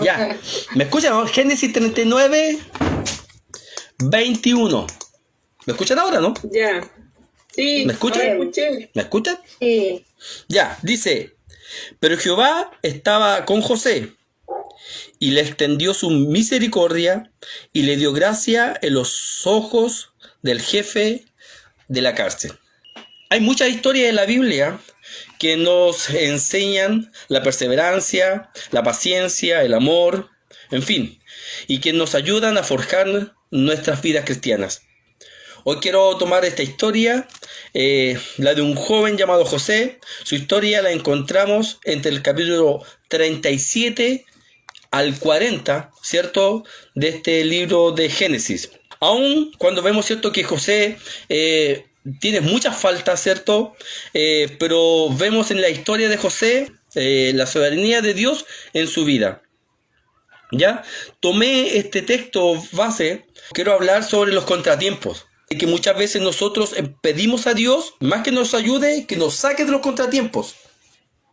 Ya, ¿me escuchan? ¿No? Génesis 39, 21. ¿Me escuchan ahora, no? Ya. Sí, ¿Me escuchan? ahora escuché. ¿Me escuchan? Sí. Ya, dice, pero Jehová estaba con José y le extendió su misericordia y le dio gracia en los ojos del jefe de la cárcel. Hay muchas historias en la Biblia que nos enseñan la perseverancia, la paciencia, el amor, en fin, y que nos ayudan a forjar nuestras vidas cristianas. Hoy quiero tomar esta historia, la de un joven llamado José. Su historia la encontramos entre el capítulo 37 al 40, ¿cierto?, de este libro de Génesis. Aún cuando vemos, ¿cierto?, que José tiene muchas faltas, ¿cierto?, pero vemos en la historia de José la soberanía de Dios en su vida. ¿Ya? Tomé este texto base, quiero hablar sobre los contratiempos. Que muchas veces nosotros pedimos a Dios, más que nos ayude, que nos saque de los contratiempos.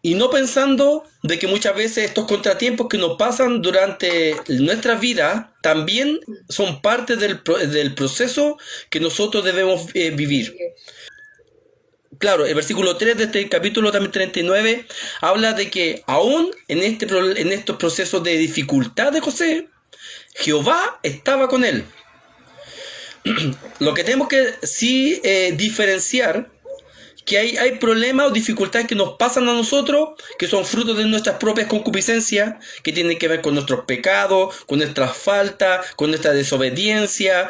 Y no pensando de que muchas veces estos contratiempos que nos pasan durante nuestra vida también son parte del proceso que nosotros debemos vivir. Claro, el versículo 3 de este capítulo también 39 habla de que aún en estos procesos de dificultad de José, Jehová estaba con él. Lo que tenemos que sí diferenciar, que hay problemas o dificultades que nos pasan a nosotros, que son frutos de nuestras propias concupiscencias, que tienen que ver con nuestros pecados, con nuestras faltas, con nuestra desobediencia,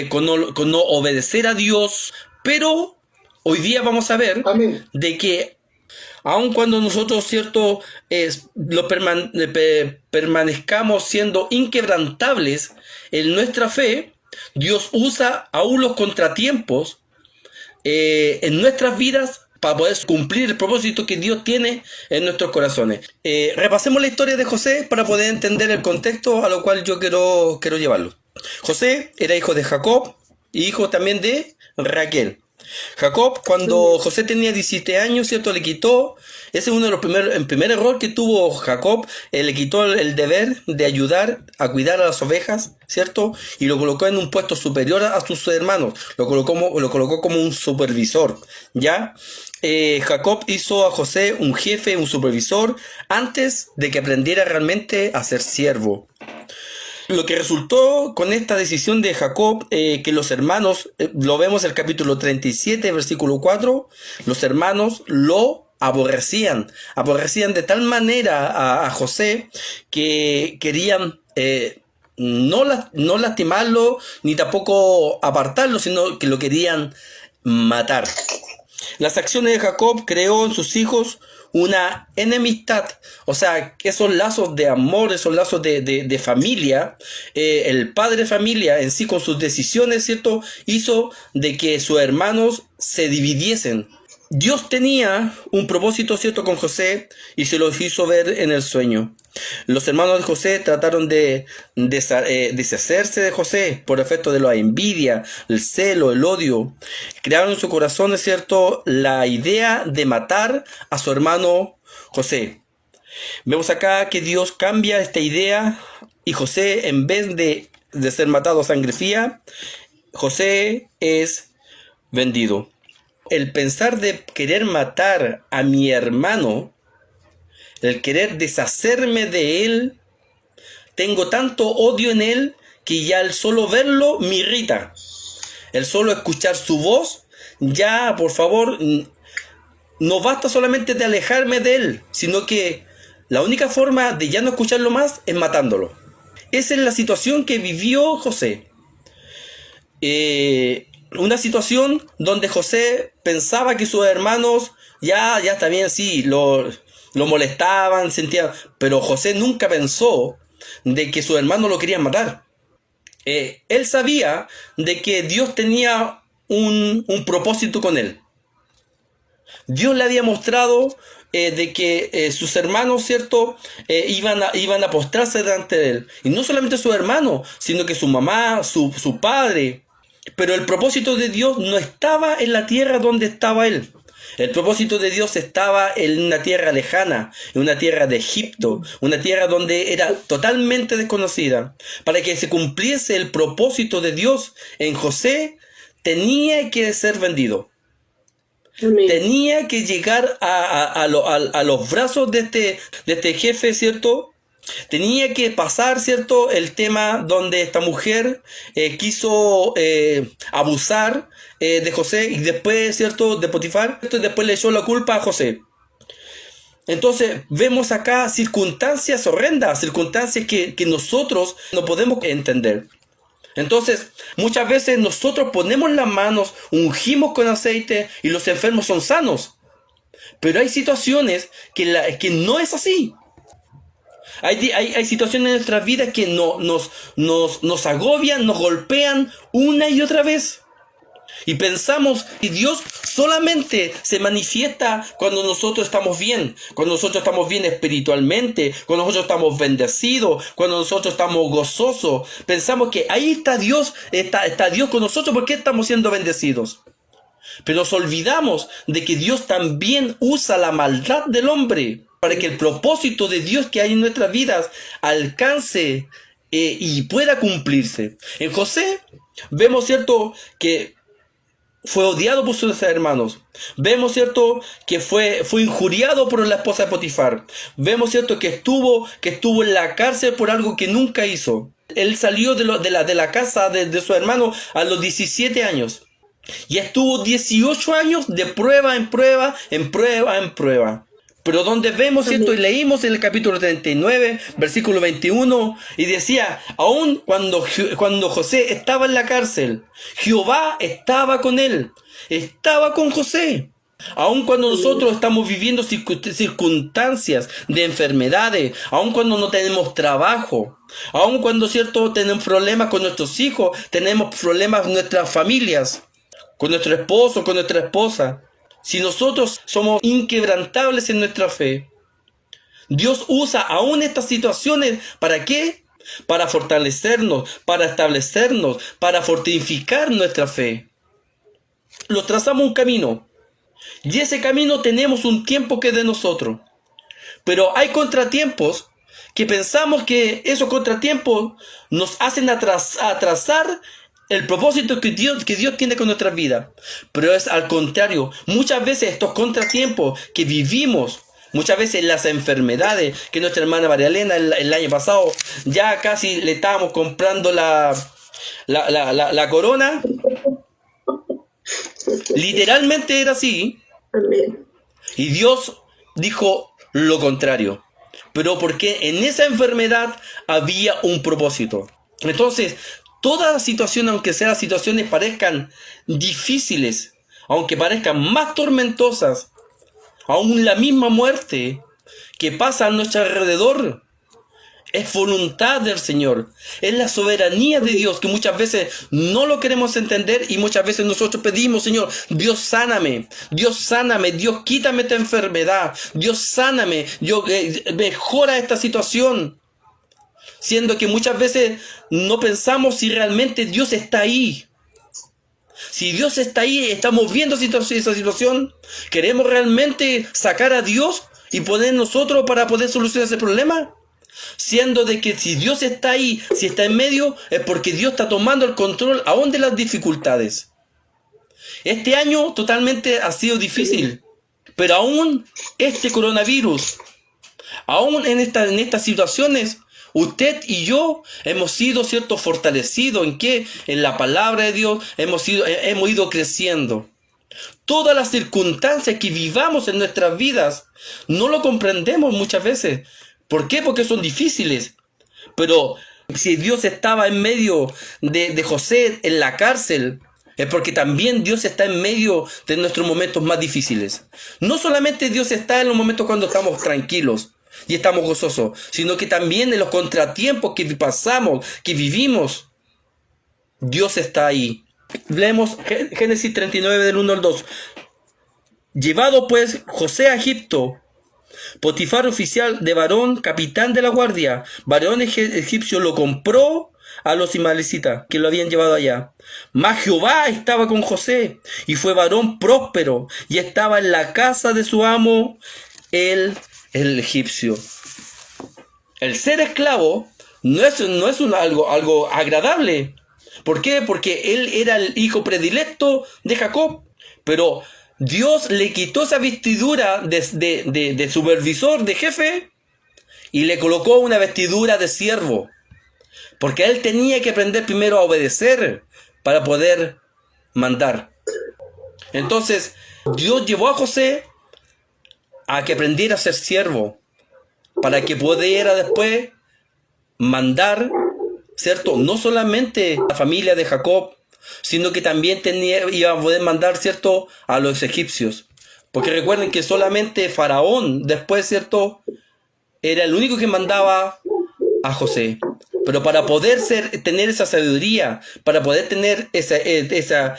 con no obedecer a Dios. Pero hoy día vamos a ver de que aun cuando nosotros, ¿cierto?, permanezcamos siendo inquebrantables en nuestra fe, Dios usa aún los contratiempos en nuestras vidas para poder cumplir el propósito que Dios tiene en nuestros corazones. Repasemos la historia de José para poder entender el contexto a lo cual yo quiero llevarlo. José era hijo de Jacob y hijo también de Raquel. Jacob, cuando José tenía 17 años, ¿cierto?, le quitó, ese es uno de los el primer error que tuvo Jacob, le quitó el deber de ayudar a cuidar a las ovejas, ¿cierto?, y lo colocó en un puesto superior a sus hermanos, lo colocó como un supervisor, ¿ya? Jacob hizo a José un jefe, un supervisor, antes de que aprendiera realmente a ser siervo. Lo que resultó con esta decisión de Jacob, que los hermanos, lo vemos en el capítulo 37, versículo 4, los hermanos lo aborrecían de tal manera a José que querían no lastimarlo ni tampoco apartarlo, sino que lo querían matar. Las acciones de Jacob creó en sus hijos una enemistad, o sea, esos lazos de amor, esos lazos de familia, el padre de familia en sí con sus decisiones, ¿cierto?, hizo de que sus hermanos se dividiesen. Dios tenía un propósito, ¿cierto?, con José y se los hizo ver en el sueño. Los hermanos de José trataron de deshacerse de José por efecto de la envidia, el celo, el odio. Crearon en su corazón, ¿es cierto?, la idea de matar a su hermano José. Vemos acá que Dios cambia esta idea y José, en vez de ser matado a sangre fría, José es vendido. El pensar de querer matar a mi hermano, el querer deshacerme de él, tengo tanto odio en él que ya el solo verlo me irrita. El solo escuchar su voz, ya, por favor, no basta solamente de alejarme de él, sino que la única forma de ya no escucharlo más es matándolo. Esa es la situación que vivió José. Una situación donde José pensaba que sus hermanos ya está bien, sí, lo molestaban, sentían, pero José nunca pensó de que sus hermanos lo querían matar. Él sabía de que Dios tenía un propósito con él. Dios le había mostrado de que sus hermanos, ¿cierto?, iban a postrarse delante de él. Y no solamente sus hermanos, sino que su mamá, su padre, Pero el propósito de Dios no estaba en la tierra donde estaba él. El propósito de Dios estaba en una tierra lejana, en una tierra de Egipto, una tierra donde era totalmente desconocida. Para que se cumpliese el propósito de Dios en José, tenía que ser vendido. Amén. Tenía que llegar a los brazos de este jefe, ¿cierto? Tenía que pasar, ¿cierto?, el tema donde esta mujer quiso abusar de José y después, ¿cierto?, de Potifar, y después le echó la culpa a José. Entonces vemos acá circunstancias horrendas, circunstancias que nosotros no podemos entender. Entonces, muchas veces nosotros ponemos las manos, ungimos con aceite y los enfermos son sanos. Pero hay situaciones que no es así. Hay situaciones en nuestras vidas que nos agobian, nos golpean una y otra vez. Y pensamos que Dios solamente se manifiesta cuando nosotros estamos bien, cuando nosotros estamos bien espiritualmente, cuando nosotros estamos bendecidos, cuando nosotros estamos gozosos. Pensamos que ahí está Dios, está Dios con nosotros porque estamos siendo bendecidos. Pero nos olvidamos de que Dios también usa la maldad del hombre para que el propósito de Dios que hay en nuestras vidas alcance y pueda cumplirse. En José vemos, ¿cierto?, que fue odiado por sus hermanos. Vemos, ¿cierto?, que fue injuriado por la esposa de Potifar. Vemos, ¿cierto?, que estuvo en la cárcel por algo que nunca hizo. Él salió de la casa de su hermano a los 17 años. Y estuvo 18 años de prueba en prueba, en prueba, en prueba. Pero donde vemos, ¿cierto?, y leímos en el capítulo 39, versículo 21, y decía, aun cuando José estaba en la cárcel, Jehová estaba con él, estaba con José. Aun cuando nosotros estamos viviendo circunstancias de enfermedades, aun cuando no tenemos trabajo, aun cuando, ¿cierto?, tenemos problemas con nuestros hijos, tenemos problemas en nuestras familias, con nuestro esposo, con nuestra esposa. Si nosotros somos inquebrantables en nuestra fe, Dios usa aún estas situaciones, ¿para qué? Para fortalecernos, para establecernos, para fortificar nuestra fe. Lo trazamos un camino, y ese camino tenemos un tiempo que es de nosotros. Pero hay contratiempos que pensamos que esos contratiempos nos hacen atrasar el propósito que Dios tiene con nuestra vida. Pero es al contrario. Muchas veces estos contratiempos que vivimos, muchas veces las enfermedades, que nuestra hermana María Elena el año pasado ya casi le estábamos comprando la corona. Literalmente era así. Amén. Y Dios dijo lo contrario. Pero porque en esa enfermedad había un propósito. Entonces, toda situación, aunque sean situaciones parezcan difíciles, aunque parezcan más tormentosas, aún la misma muerte que pasa a nuestro alrededor, es voluntad del Señor, es la soberanía de Dios que muchas veces no lo queremos entender y muchas veces nosotros pedimos, Señor, Dios sáname, Dios quítame esta enfermedad, Dios sáname, Dios mejora esta situación. Siendo que muchas veces no pensamos si realmente Dios está ahí. Si Dios está ahí, estamos viendo esa situación, ¿queremos realmente sacar a Dios y poner nosotros para poder solucionar ese problema? Siendo de que si Dios está ahí, si está en medio, es porque Dios está tomando el control aún de las dificultades. Este año totalmente ha sido difícil, pero aún este coronavirus, aún en estas situaciones, usted y yo hemos sido, ¿cierto?, fortalecidos. ¿En qué? En la palabra de Dios hemos ido creciendo. Todas las circunstancias que vivamos en nuestras vidas no lo comprendemos muchas veces. ¿Por qué? Porque son difíciles. Pero si Dios estaba en medio de José en la cárcel, es porque también Dios está en medio de nuestros momentos más difíciles. No solamente Dios está en los momentos cuando estamos tranquilos y estamos gozosos, sino que también en los contratiempos que pasamos, que vivimos, Dios está ahí. Leemos Génesis 39 del 1 al 2. Llevado pues José a Egipto, Potifar, oficial de varón, capitán de la guardia, varón egipcio, lo compró a los ismaelicitas que lo habían llevado allá. Mas Jehová estaba con José, y fue varón próspero, y estaba en la casa de su amo, el egipcio. El ser esclavo no es algo agradable. ¿Por qué? Porque él era el hijo predilecto de Jacob. Pero Dios le quitó esa vestidura de supervisor, de jefe, y le colocó una vestidura de siervo. Porque él tenía que aprender primero a obedecer para poder mandar. Entonces, Dios llevó a José a que aprendiera a ser siervo, para que pudiera después mandar, ¿cierto? No solamente a la familia de Jacob, sino que también iba a poder mandar, ¿cierto?, a los egipcios. Porque recuerden que solamente Faraón después, ¿cierto?, era el único que mandaba a José. Pero para poder tener esa sabiduría, para poder tener esa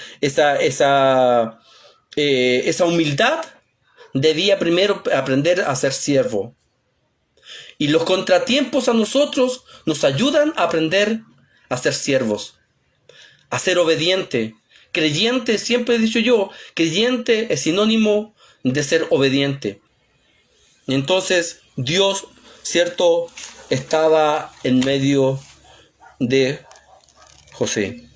humildad, debía primero aprender a ser siervo. Y los contratiempos a nosotros nos ayudan a aprender a ser siervos, a ser obediente. Creyente, siempre he dicho yo, creyente es sinónimo de ser obediente. Entonces Dios, ¿cierto?, estaba en medio de José.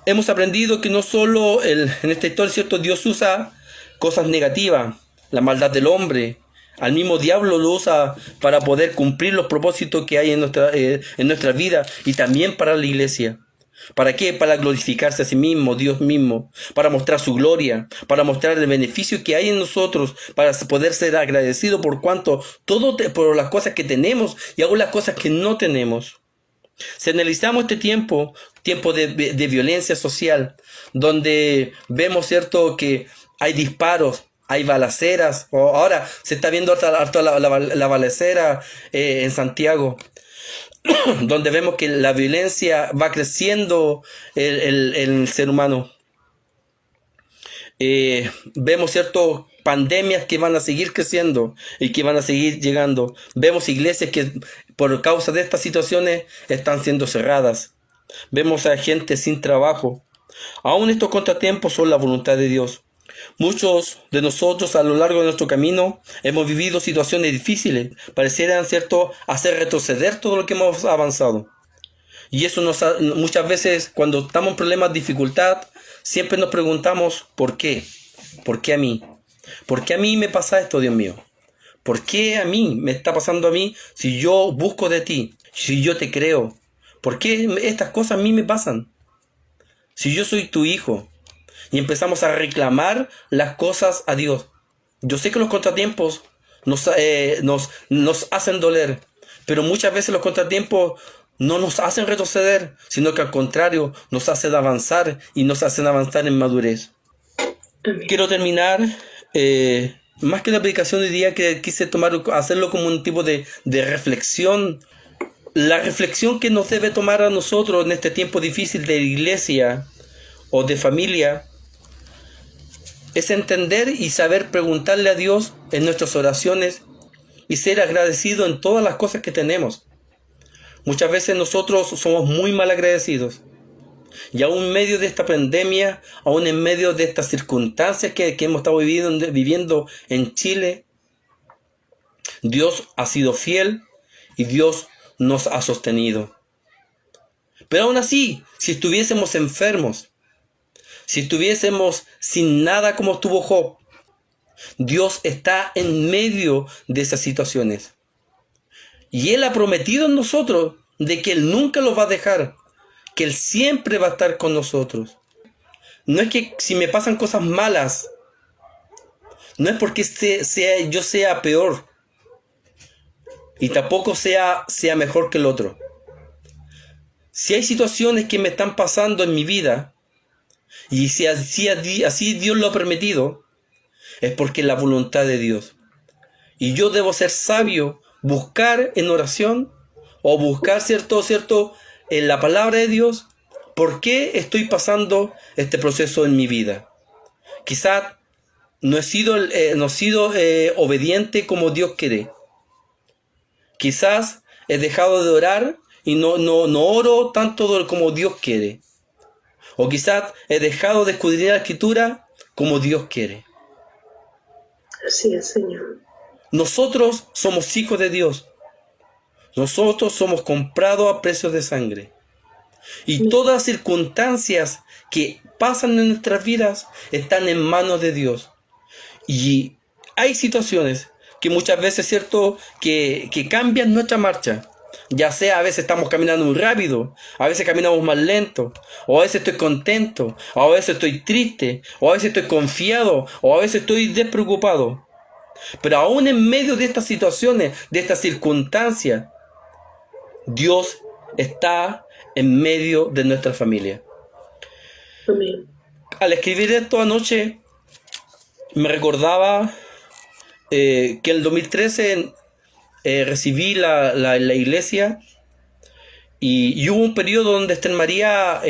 Hemos aprendido que no solo en esta historia, ¿cierto?, Dios usa cosas negativas, la maldad del hombre. Al mismo diablo lo usa para poder cumplir los propósitos que hay en nuestra vida, y también para la iglesia. ¿Para qué? Para glorificarse a sí mismo, Dios mismo, para mostrar su gloria, para mostrar el beneficio que hay en nosotros, para poder ser agradecido por por las cosas que tenemos y aún las cosas que no tenemos. Si analizamos este tiempo de violencia social, donde vemos, ¿cierto?, que hay disparos, hay balaceras, o ahora se está viendo harto la balacera en Santiago, donde vemos que la violencia va creciendo el ser humano. Vemos, ¿cierto?, pandemias que van a seguir creciendo y que van a seguir llegando. Vemos iglesias que por causa de estas situaciones están siendo cerradas. Vemos a gente sin trabajo. Aún estos contratiempos son la voluntad de Dios. Muchos de nosotros a lo largo de nuestro camino hemos vivido situaciones difíciles, parecieran, ¿cierto?, hacer retroceder todo lo que hemos avanzado. Y eso muchas veces, cuando estamos en problemas, dificultad, siempre nos preguntamos ¿por qué? ¿Por qué a mí? ¿Por qué a mí me pasa esto, Dios mío? ¿Por qué a mí me está pasando a mí si yo busco de ti? Si yo te creo. ¿Por qué estas cosas a mí me pasan? Si yo soy tu hijo. Y empezamos a reclamar las cosas a Dios. Yo sé que los contratiempos nos hacen doler, pero muchas veces los contratiempos no nos hacen retroceder, sino que al contrario nos hacen avanzar, y nos hacen avanzar en madurez. Quiero terminar, más que una predicación hoy día, que quise hacerlo como un tipo de reflexión. La reflexión que nos debe tomar a nosotros en este tiempo difícil de iglesia o de familia es entender y saber preguntarle a Dios en nuestras oraciones y ser agradecido en todas las cosas que tenemos. Muchas veces nosotros somos muy mal agradecidos. Y aún en medio de esta pandemia, aún en medio de estas circunstancias que hemos estado viviendo en Chile, Dios ha sido fiel y Dios nos ha sostenido. Pero aún así, si estuviésemos enfermos, si estuviésemos sin nada como estuvo Job, Dios está en medio de esas situaciones. Y Él ha prometido en nosotros de que Él nunca los va a dejar, que Él siempre va a estar con nosotros. No es que si me pasan cosas malas, no es porque yo sea peor, y tampoco sea mejor que el otro. Si hay situaciones que me están pasando en mi vida, y si así Dios lo ha permitido, es porque es la voluntad de Dios. Y yo debo ser sabio, buscar en oración, o buscar cierto en la palabra de Dios, ¿por qué estoy pasando este proceso en mi vida? Quizás no he sido obediente como Dios quiere. Quizás he dejado de orar y no oro tanto como Dios quiere. O quizás he dejado de escudriñar la Escritura como Dios quiere. Así es, Señor. Nosotros somos hijos de Dios. Nosotros somos comprados a precios de sangre. Y todas las circunstancias que pasan en nuestras vidas están en manos de Dios. Y hay situaciones que muchas veces, ¿cierto?, que cambian nuestra marcha. Ya sea a veces estamos caminando muy rápido, a veces caminamos más lento, o a veces estoy contento, o a veces estoy triste, o a veces estoy confiado, o a veces estoy despreocupado. Pero aún en medio de estas situaciones, de estas circunstancias, Dios está en medio de nuestra familia. Amén. Al escribir esto anoche, me recordaba que en el 2013 recibí la iglesia y hubo un periodo donde Esther María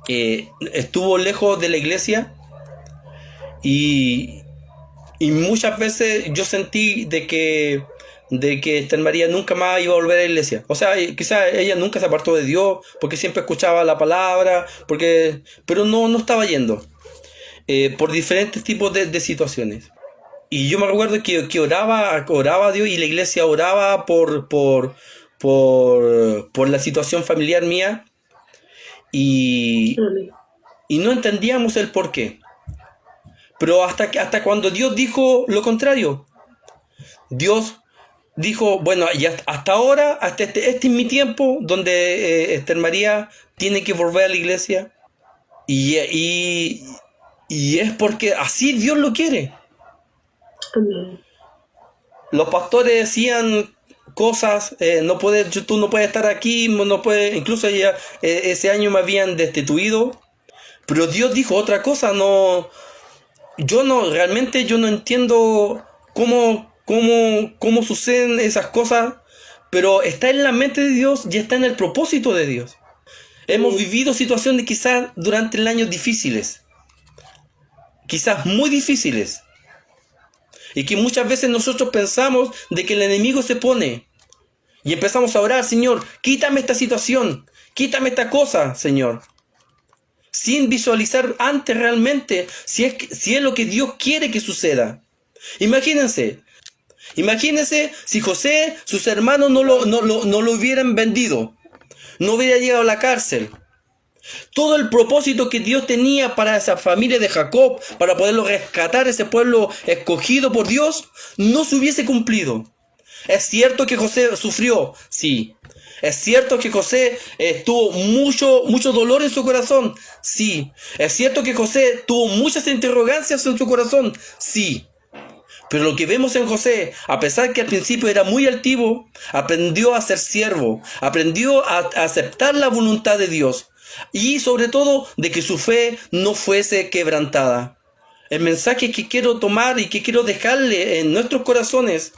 estuvo lejos de la iglesia y muchas veces yo sentí de que Esther María nunca más iba a volver a la iglesia. O sea, quizás ella nunca se apartó de Dios porque siempre escuchaba la palabra, pero no estaba yendo por diferentes tipos de situaciones. Y yo me recuerdo que oraba a Dios y la iglesia oraba por la situación familiar mía y no entendíamos el por qué. Pero hasta cuando Dios dijo lo contrario. Dios dijo, bueno, y hasta ahora, hasta este es mi tiempo donde Esther María tiene que volver a la iglesia. Y es porque así Dios lo quiere. Amén. Los pastores decían cosas, tú no puedes estar aquí, no puedes, incluso ese año me habían destituido, pero Dios dijo otra cosa. Realmente yo no entiendo cómo suceden esas cosas, pero está en la mente de Dios y está en el propósito de Dios. Hemos vivido situaciones quizás durante el año difíciles, quizás muy difíciles. Y que muchas veces nosotros pensamos de que el enemigo se pone. Y empezamos a orar, Señor, quítame esta situación, quítame esta cosa, Señor. Sin visualizar antes realmente si es lo que Dios quiere que suceda. Imagínense si José, sus hermanos no lo hubieran vendido, no hubiera llegado a la cárcel. Todo el propósito que Dios tenía para esa familia de Jacob, para poderlo rescatar, ese pueblo escogido por Dios, no se hubiese cumplido. Es cierto que José sufrió, sí. Es cierto que José tuvo mucho dolor en su corazón, sí. Es cierto que José tuvo muchas interrogancias en su corazón, sí. Pero lo que vemos en José, a pesar que al principio era muy altivo, aprendió a ser siervo, aprendió a aceptar la voluntad de Dios. Y sobre todo de que su fe no fuese quebrantada. El mensaje que quiero tomar y que quiero dejarle en nuestros corazones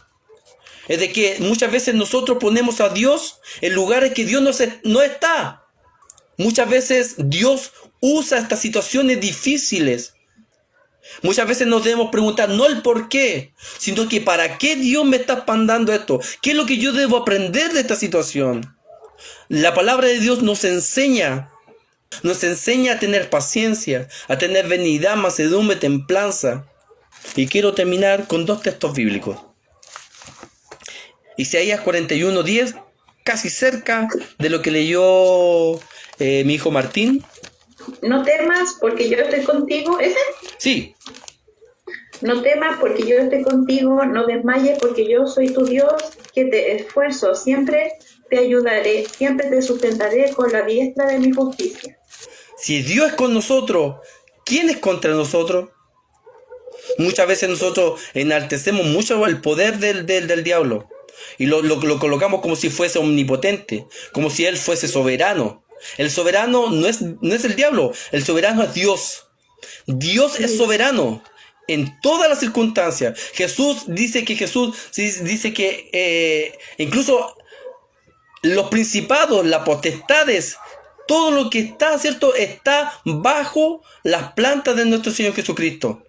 es de que muchas veces nosotros ponemos a Dios en lugares que Dios no está. Muchas veces Dios usa estas situaciones difíciles. Muchas veces nos debemos preguntar no el por qué, sino que para qué Dios me está mandando esto. ¿Qué es lo que yo debo aprender de esta situación? La palabra de Dios nos enseña a tener paciencia, a tener benignidad, mansedumbre, templanza. Y quiero terminar con 2 textos bíblicos. Isaías 41:10, casi cerca de lo que leyó mi hijo Martín. No temas porque yo estoy contigo. ¿Ese? Sí. No temas porque yo estoy contigo, no desmayes porque yo soy tu Dios, que te esfuerzo, siempre te ayudaré, siempre te sustentaré con la diestra de mi justicia. Si Dios es con nosotros, ¿quién es contra nosotros? Muchas veces nosotros enaltecemos mucho el poder del diablo y lo colocamos como si fuese omnipotente, como si él fuese soberano. El soberano no es el diablo, el soberano es Dios. Dios es soberano en todas las circunstancias. Jesús dice que incluso los principados, las potestades, todo lo que está, ¿cierto?, está bajo las plantas de nuestro Señor Jesucristo.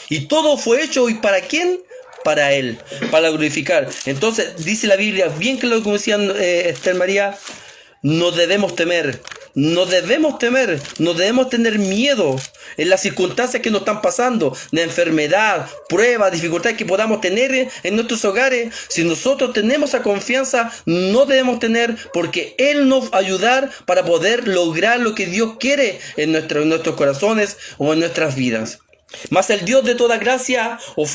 Y todo fue hecho, ¿y para quién? para Él, para glorificar. Entonces, dice la Biblia, bien que lo que decía Esther María, no debemos temer, no debemos temer, no debemos tener miedo en las circunstancias que nos están pasando, de enfermedad, pruebas, dificultades que podamos tener en nuestros hogares. Si nosotros tenemos esa confianza, no debemos tener, porque Él nos va a ayudar para poder lograr lo que Dios quiere en nuestros corazones o en nuestras vidas. Mas el Dios de toda gracia nos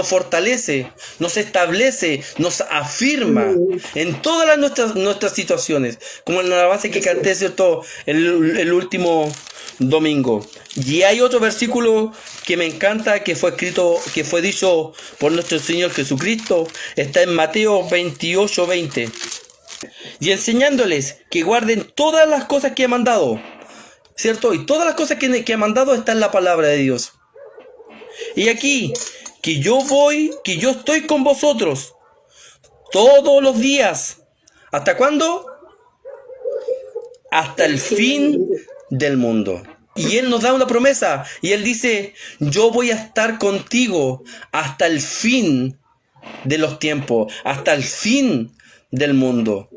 fortalece, nos establece, nos afirma en todas nuestras situaciones, como en la base que canté, ¿cierto?, el último domingo. Y hay otro versículo que me encanta, que fue dicho por nuestro Señor Jesucristo, está en Mateo 28:20. Y enseñándoles que guarden todas las cosas que he mandado, ¿cierto? Y todas las cosas que ha mandado está en la palabra de Dios. Y aquí, que yo estoy con vosotros todos los días. ¿Hasta cuándo? Hasta el fin del mundo. Y Él nos da una promesa. Y Él dice, yo voy a estar contigo hasta el fin de los tiempos, hasta el fin del mundo.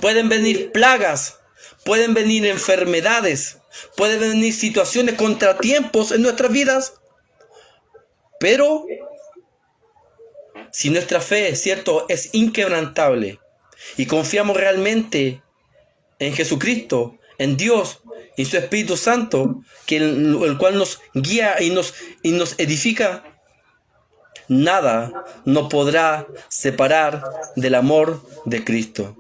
Pueden venir plagas, pueden venir enfermedades, pueden venir situaciones, contratiempos en nuestras vidas, pero si nuestra fe, ¿cierto?, es inquebrantable y confiamos realmente en Jesucristo, en Dios y su Espíritu Santo, el cual nos guía y nos edifica, nada nos podrá separar del amor de Cristo.